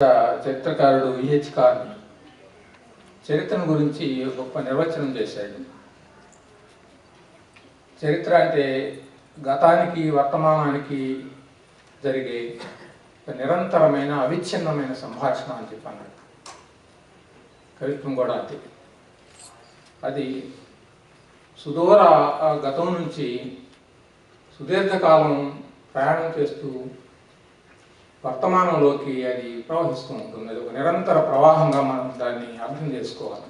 చరిత్రకారుడు ఈహెచ్ కార్ని చరిత్రను గురించి గొప్ప నిర్వచనం చేశాడు. చరిత్ర అంటే గతానికి వర్తమానానికి జరిగే నిరంతరమైన అవిచ్ఛిన్నమైన సంభాషణ అని చెప్పన్నాడు. కవిత్వం కూడా అంతే. అది సుదూర గతం నుంచి సుదీర్ఘకాలం ప్రయాణం చేస్తూ వర్తమానంలోకి అది ప్రవహిస్తూ ఉంటుంది. అది ఒక నిరంతర ప్రవాహంగా మనం దాన్ని అర్థం చేసుకోవాలి.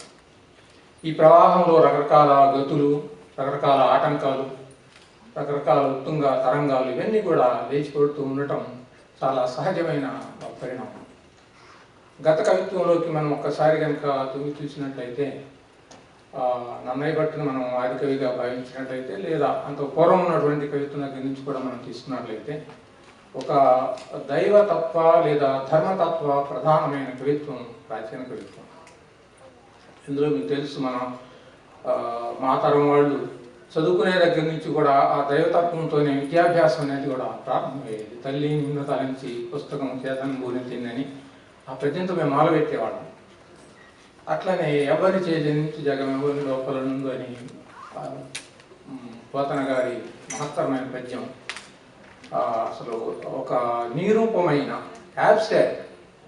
ఈ ప్రవాహంలో రకరకాల గతులు, రకరకాల ఆటంకాలు, రకరకాల ఉత్తుంగ తరంగాలు ఇవన్నీ కూడా లేచిపడుతూ ఉండటం చాలా సహజమైన పరిణామం. గత కవిత్వంలోకి మనం ఒక్కసారి కనుక తొంగి చూసినట్లయితే నన్నయ్య భట్టును మనం ఆది కవిగా భావించినట్లయితే, లేదా అంత పూర్వం ఉన్నటువంటి కవిత్వం దగ్గర నుంచి కూడా మనం తీసుకున్నట్లయితే ఒక దైవతత్వ లేదా ధర్మతత్వ ప్రధానమైన కవిత్వం ప్రాచీన కవిత్వం. ఇందులో మీకు తెలుసు, మనం మా తరం వాళ్ళు చదువుకునే దగ్గర నుంచి కూడా ఆ దైవతత్వంతోనే విద్యాభ్యాసం అనేది కూడా ప్రారంభమయ్యేది. తల్లి నిన్ను తలంచి పుస్తకం చేతను గురించిందని ఆ పద్యంతో మేము మొదలుపెట్టేవాళ్ళం. అట్లనే ఎవరి చేజనించి జగం ఎవరి లోపల నుండు అని పోతన గారి మహత్తరమైన పద్యం అసలు ఒక నిరూపమైన యాబ్స్ట్రాక్ట్,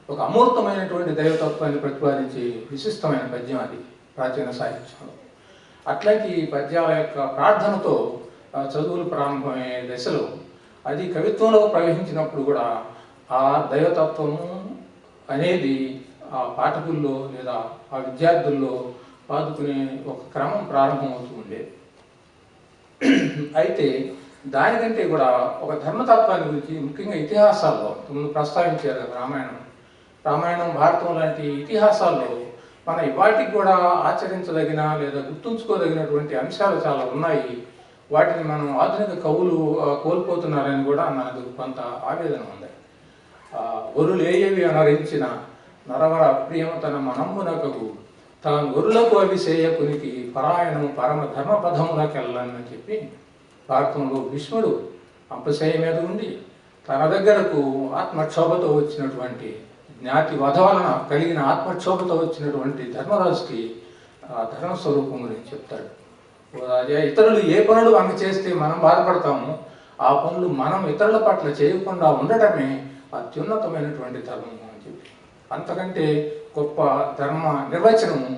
ఒక అమూర్తమైనటువంటి దైవతత్వాన్ని ప్రతిపాదించి విశిష్టమైన పద్యం అది ప్రాచీన సాహిత్యంలో. అట్లాంటి పద్యాల యొక్క ప్రార్థనతో చదువులు ప్రారంభమయ్యే దశలో అది కవిత్వంలో ప్రవహించినప్పుడు కూడా ఆ దైవతత్వము అనేది ఆ పాఠకుల్లో లేదా ఆ విద్యార్థుల్లో పాదుకునే ఒక క్రమం ప్రారంభమవుతూ ఉండేది. అయితే దానికంటే కూడా ఒక ధర్మతత్వాన్ని గురించి ముఖ్యంగా ఇతిహాసాల్లో ముందు ప్రస్తావించారు. రామాయణం భారతం లాంటి ఇతిహాసాల్లో మన ఇవాటికి కూడా ఆచరించదగిన లేదా గుర్తుంచుకోదగినటువంటి అంశాలు చాలా ఉన్నాయి. వాటిని మనం ఆధునిక కవులు కోల్పోతున్నారని కూడా నాకు కొంత ఆవేదన ఉంది. ఒరులేయవి అనరించిన నరవర ప్రియం తన మనంబునకగు తాను ఒరులకు అవిసేయకునికి పరాయణం పరమ ధర్మపథములకెళ్ళని చెప్పి భారతంలో భీష్ముడు అంపశయ్య మీద ఉండి తన దగ్గరకు ఆత్మక్షోభతో వచ్చినటువంటి జ్ఞాతి వధ వలన కలిగిన ఆత్మక్షోభతో వచ్చినటువంటి ధర్మరాజుకి ధర్మస్వరూపం గురించి చెప్తాడు. ఇతరులు ఏ పనులు మనం చేస్తే మనం బాధపడతామో ఆ పనులు మనం ఇతరుల పట్ల చేయకుండా ఉండటమే అత్యున్నతమైనటువంటి ధర్మం అని చెప్పి, అంతకంటే గొప్ప ధర్మ నిర్వచనము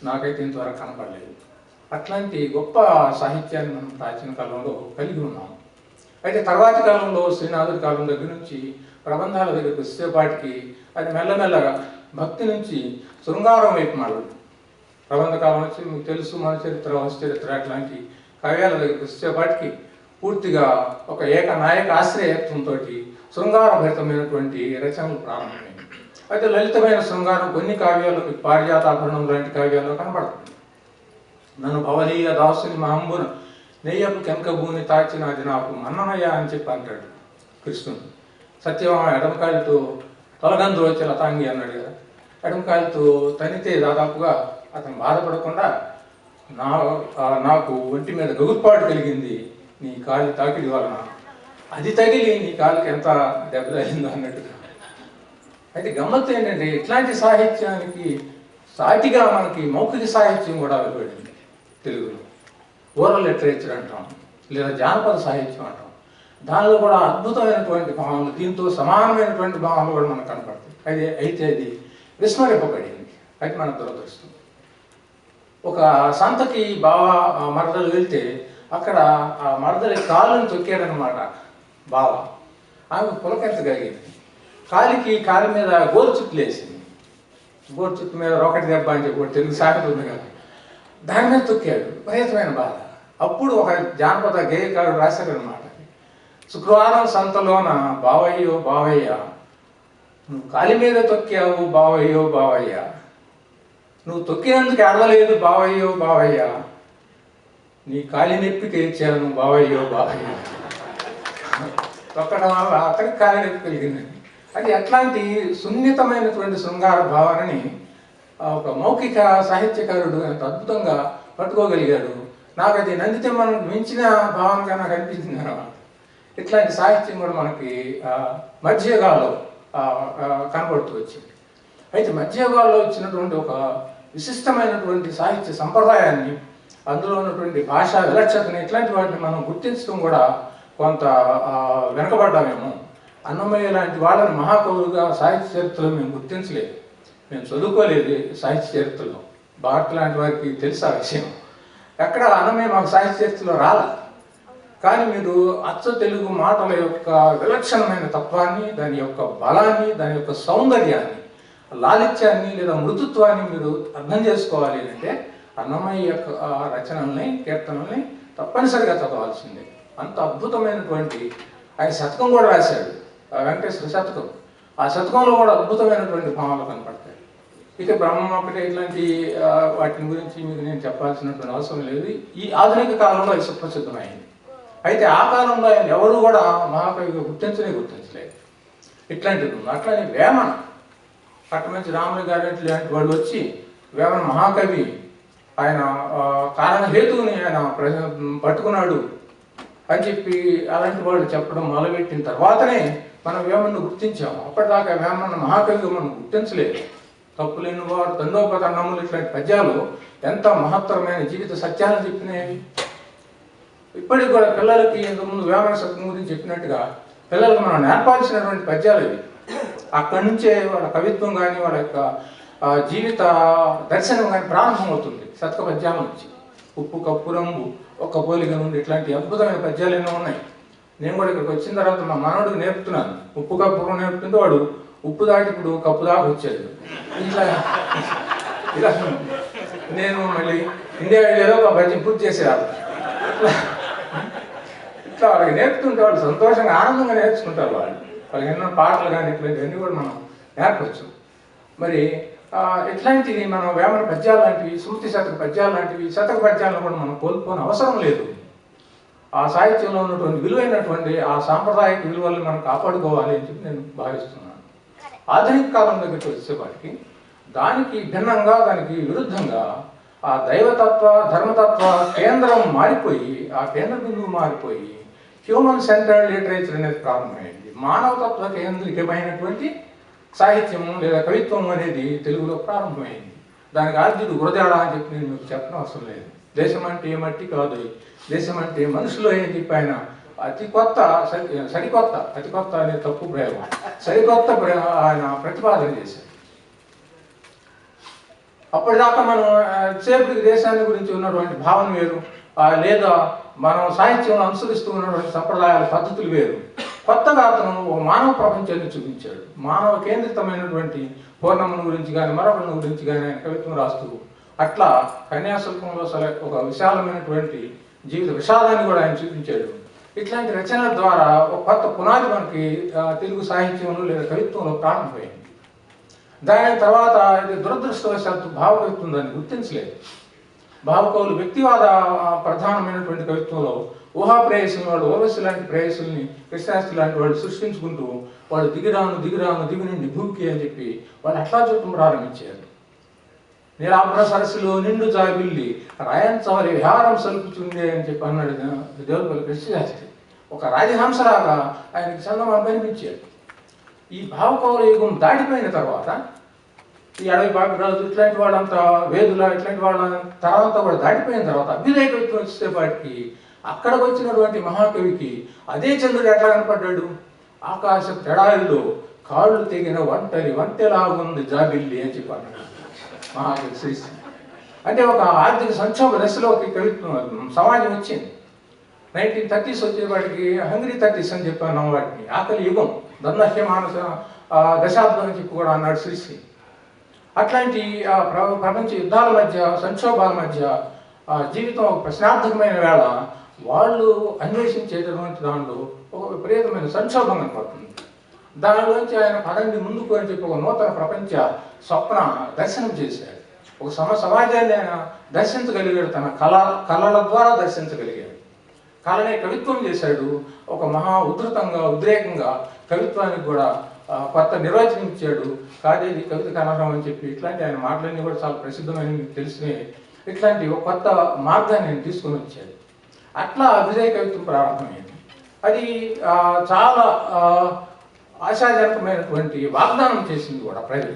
నాకైతే ఇంతవరకు కనపడలేదు. అట్లాంటి గొప్ప సాహిత్యాన్ని మనం ప్రాచీన కాలంలో కలిగి ఉన్నాము. అయితే తర్వాతి కాలంలో శ్రీనాథుడి కాలం దగ్గర నుంచి ప్రబంధాల దగ్గరికి వచ్చేపాటికి అది మెల్లమెల్లగా భక్తి నుంచి శృంగారం వైపు మారింది. ప్రబంధ కాలం వచ్చి మీకు తెలుసు, మన చరిత్ర, చరిత్ర అట్లాంటి కావ్యాల దగ్గరికి వచ్చేపాటికి పూర్తిగా ఒక ఏకనాయక ఆశ్రయత్వంతో శృంగారభరితమైనటువంటి రచనలు ప్రారంభమైంది. అయితే లలితమైన శృంగారం కొన్ని కావ్యాల్లో, పారిజాతాభరణం లాంటి కావ్యాల్లో కనపడుతుంది. నన్ను భవలీయ దాసుని మహంబున నెయ్యపు కెంకభూని తాచినది నాకు మన్ననయ్య అని చెప్పి అంటాడు కృష్ణుడు. సత్యభామ ఎడమకాయలతో తొలగందు వచ్చే లతాంగి అన్నాడు కదా. ఎడమకాయలతో తనితే దాదాపుగా అతను బాధపడకుండా నాకు ఒంటి మీద గగుర్పాటు కలిగింది నీ కాలి తాకిడి వలన, అది తగిలి నీ కాలికి ఎంత దెబ్బ తగిలిందో అన్నట్టుగా. అయితే గమ్మత్తు ఏంటంటే ఇట్లాంటి సాహిత్యానికి సాటిగా మనకి మౌఖిక సాహిత్యం కూడా వెలువడింది తెలుగులో. ఓరల్ లిటరేచర్ అంటాం, లేదా జానపద సాహిత్యం అంటాం. దానిలో కూడా అద్భుతమైనటువంటి భావనలు, దీంతో సమానమైనటువంటి భావనలు కూడా మనకు కనపడతాయి. అయితే అది విస్మరింపబడింది. అది మన దురదృష్టం. ఒక సంతకి బావ మరదలు వెళ్తే అక్కడ ఆ మరదలి కాళ్ళను తొక్కాడనమాట బావ. ఆమె పులకెంతగలిగింది. కాలి మీద గోరు చుట్లు వేసింది. గోరు చుట్టు మీద రోకటి దెబ్బ అని చెప్పి తెలుగు సామెత ఉంది కదా, దాని మీద తొక్కాడు. విపరీతమైన బాధ. అప్పుడు ఒక జానపద గేయకారుడు రాశాడు అనమాట, శుక్రవారం సంతలోన బావయ్యో బావయ్య, నువ్వు కాలి మీద తొక్కావు బావయ్యో బావయ్య, నువ్వు తొక్కినందుకు అడవలేదు బావయ్యో బావయ్య, నీ కాలి నొప్పికి ఇచ్చాను బావయ్యో బావయ్య. తొక్కడం వల్ల అతనికి కాలి నొప్పి కలిగిందండి. అది అట్లాంటి సున్నితమైనటువంటి శృంగార భావనని ఒక మౌఖిక సాహిత్యకారుడు ఎంత అద్భుతంగా పట్టుకోగలిగాడు. నాకు అది నందితిమ్మను మించిన భావనగా నాకు అనిపించింది అన్నమాట. ఇట్లాంటి సాహిత్యం కూడా మనకి మధ్యయుగాల్లో కనబడుతూ వచ్చింది. అయితే మధ్యయుగాల్లో వచ్చినటువంటి ఒక విశిష్టమైనటువంటి సాహిత్య సంప్రదాయాన్ని, అందులో ఉన్నటువంటి భాషా విలక్షణని, ఇట్లాంటి వాటిని మనం గుర్తించడం కూడా కొంత వెనకబడ్డామేమో. అన్నమయ్య లాంటి వాళ్ళని మహాకవులుగా సాహిత్య చరిత్రలో మేము గుర్తించలేదు. మేము చదువుకోలేదు సాహిత్య చరిత్రలో. భారత్ లాంటి వారికి తెలుసు ఆ విషయం. ఎక్కడ అన్నమయ్య మాకు సాహిత్య చరిత్రలో రాల. కానీ మీరు అచ్చ తెలుగు మాటల యొక్క విలక్షణమైన తత్వాన్ని, దాని యొక్క బలాన్ని, దాని యొక్క సౌందర్యాన్ని, లాలిత్యాన్ని లేదా మృదుత్వాన్ని మీరు అర్థం చేసుకోవాలి అంటే అన్నమయ్య యొక్క రచనల్ని, కీర్తనల్ని తప్పనిసరిగా చదవాల్సిందే. అంత అద్భుతమైనటువంటి ఆయన శతకం కూడా రాశాడు, వెంకటేశ్వర శతకం. ఆ శతకంలో కూడా అద్భుతమైనటువంటి భావాలు కనపడతాయి. ఇక బ్రహ్మం ఒకటే, ఇట్లాంటి వాటిని గురించి మీకు నేను చెప్పాల్సినటువంటి అవసరం లేదు. ఈ ఆధునిక కాలంలో అది సుప్రసిద్ధమైంది. అయితే ఆ కాలంలో ఆయన ఎవరు కూడా మహాకవిగా గుర్తించలేదు. ఇట్లాంటిది ఉంది. అట్లానే వేమన, పట్టమంచి రాములు గారు ఇలాంటి వాళ్ళు వచ్చి వేమన మహాకవి, ఆయన కారణహేతువుని ఆయన పట్టుకున్నాడు అని చెప్పి అలాంటి వాళ్ళు చెప్పడం మొదలుపెట్టిన తర్వాతనే మనం వేమన్ను గుర్తించాము. అప్పటిదాకా వేమన్న మహాకవిగా మనం గుర్తించలేదు. తప్పులేని వారు తండోపతండములు ఇట్లాంటి పద్యాలు ఎంత మహత్తరమైన జీవిత సత్యాలను చెప్పినవి. ఇప్పటికి కూడా పిల్లలకి ఇంతకుముందు వేమన శతకం గురించి చెప్పినట్టుగా పిల్లలకు మనం నేర్పాల్సినటువంటి పద్యాలు ఇవి. అక్కడి నుంచే వాళ్ళ కవిత్వం కానీ, వాళ్ళ యొక్క జీవిత దర్శనం కానీ ప్రారంభమవుతుంది శతక పద్యాల నుంచి. ఉప్పు కప్పు రంగు ఒక్క పోలిక నుండి ఇట్లాంటి అద్భుతమైన పద్యాలు ఎన్నో ఉన్నాయి. నేను కూడా ఇక్కడికి వచ్చిన తర్వాత మా మనవడికి నేర్పుతున్నాను. ఉప్పు కప్పు నేర్పుతుంటే వాడు ఉప్పు దాటి ఇప్పుడు కప్పు దాకా వచ్చాడు. ఇలా నేను మళ్ళీ ఇండియా ఏదో ఒక పద్యం పూర్తి చేసేవాళ్ళు. ఇట్లా వాళ్ళకి నేర్పుతుంటే వాళ్ళు సంతోషంగా ఆనందంగా నేర్చుకుంటారు. వాళ్ళకి ఎన్నో పాటలు కానీ ఇట్లాంటివన్నీ కూడా మనం నేర్పచ్చు. మరి ఇట్లాంటివి మనం వేమన పద్యాలు లాంటివి, స్మృతి శతక పద్యాలు లాంటివి, శతక పద్యాలను కూడా మనం కోల్పోని అవసరం లేదు. ఆ సాహిత్యంలో ఉన్నటువంటి విలువైనటువంటి ఆ సాంప్రదాయక విలువలను మనం కాపాడుకోవాలి అని చెప్పి నేను భావిస్తున్నాను. ఆధునిక కాలం దగ్గరికి వచ్చేపాటికి దానికి భిన్నంగా, దానికి విరుద్ధంగా ఆ దైవతత్వ, ధర్మతత్వ కేంద్రం మారిపోయి, ఆ కేంద్ర బిందువు మారిపోయి హ్యూమన్ సెంటర్డ్ లిటరేచర్ అనేది ప్రారంభమైంది. మానవతత్వ కేంద్రికమైనటువంటి సాహిత్యము లేదా కవిత్వం అనేది తెలుగులో ప్రారంభమైంది. దానికి ఆద్యుడు గురజాడ అని చెప్పి నేను మీకు చెప్పడం అవసరం లేదు. దేశం అంటే మట్టి కాదు, దేశం అంటే మనుషులు అని చెప్పి ఆయన సరికొత్త అనే తప్పు ప్రయోగం, సరికొత్త ఆయన ప్రతిపాదన చేశారు. అప్పటిదాకా మనం సేపటికి దేశాన్ని గురించి ఉన్నటువంటి భావన వేరు, లేదా మనం సాహిత్యంలో అనుసరిస్తూ ఉన్నటువంటి సంప్రదాయాల పద్ధతులు వేరు. కొత్తగా అతను ఒక మానవ ప్రపంచాన్ని చూపించాడు. మానవ కేంద్రితమైనటువంటి పూర్ణమును గురించి కానీ, మరొకరిని గురించి కానీ ఆయన కవిత్వం రాస్తూ, అట్లా కన్యాశుల్కంలో ఒక విశాలమైనటువంటి జీవిత విషాదాన్ని కూడా ఆయన చూపించాడు. ఇట్లాంటి రచనల ద్వారా ఒక కొత్త పునాది మనకి తెలుగు సాహిత్యంలో లేదా కవిత్వంలో ప్రారంభమైంది. దాని తర్వాత ఇది దురదృష్టవశాత్తు భావకవిత్వం దాన్ని గుర్తించలేదు. భావకవులు వ్యక్తివాద ప్రధానమైనటువంటి కవిత్వంలో ఊహా ప్రేయసులు, వాళ్ళు ఓర్వశి లాంటి ప్రేయసుల్ని, కృష్ణాస్తి లాంటి వాళ్ళు సృష్టించుకుంటూ వాళ్ళు దిగి నుండి భూమికి అని చెప్పి వాళ్ళు అట్లా చూడటం ప్రారంభించారు. నీలాంబర సరస్సులో నిండు జాబిల్లి రాయంచవరి విహారం సలుపుతుంది అని చెప్పి అన్నాడు దేవులపల్లి కృష్ణశాస్త్రి. ఒక రాజహంసలాగా ఆయనకి చందమామ కనిపించాడు. ఈ భావకవుల యుగం దాటిపోయిన తర్వాత ఈ అడవి బాపిరాజు ఇట్లాంటి వాళ్ళంతా, వేదుల ఇట్లాంటి వాళ్ళ తర్వాత కూడా దాటిపోయిన తర్వాత అభ్యుదయ కవిత్వం వచ్చేపాటికి అక్కడికి వచ్చినటువంటి మహాకవికి అదే చంద్రుడు ఎట్లా కనపడ్డాడు? ఆకాశపు ఎడారిలో కాళ్ళు తెగిన వంటెలాగుంది జాబిల్లి అని చెప్పి అన్నాడు మహాకవి శ్రీశ్రీ. అంటే ఒక ఆర్థిక సంక్షోభ దశలోకి కవిత్వం సమాజం వచ్చింది. 1930s వచ్చేవాడికి హంగ్రీ 30s అని చెప్పాను వాటిని, ఆకలి యుగం, దందహ్య మానస దశాబ్దం అని చెప్పి కూడా అన్నాడు శ్రీశ్రీ. అట్లాంటి ప్రపంచ యుద్ధాల మధ్య, సంక్షోభాల మధ్య జీవితం ఒక ప్రశ్నార్థకమైన వేళ వాళ్ళు అన్వేషించేటటువంటి దానిలో ఒక విపరీతమైన సంక్షోభం కనపడుతుంది. దానిలోంచి ఆయన పదండి ముందుకు అని చెప్పి ఒక నూతన ప్రపంచ స్వప్న దర్శనం చేశాడు. ఒక సమాజాన్ని ఆయన దర్శించగలిగాడు, తన కళల ద్వారా దర్శించగలిగాడు. కళనే కవిత్వం చేశాడు. ఒక మహా ఉధృతంగా, ఉద్రేకంగా కవిత్వానికి కూడా కొత్త నిర్వచనం ఇచ్చాడు. కాదేది కవిత కనడం అని చెప్పి ఇట్లాంటి ఆయన మాటలన్నీ కూడా చాలా ప్రసిద్ధమైన మీకు తెలిసినవి. ఇట్లాంటి ఒక కొత్త మార్గాన్ని ఆయన తీసుకొని వచ్చాడు. అట్లా అభిజయ కవిత్వం ప్రారంభమైంది. అది చాలా ఆశాజనకమైనటువంటి వాగ్దానం చేసింది కూడా ప్రజలు.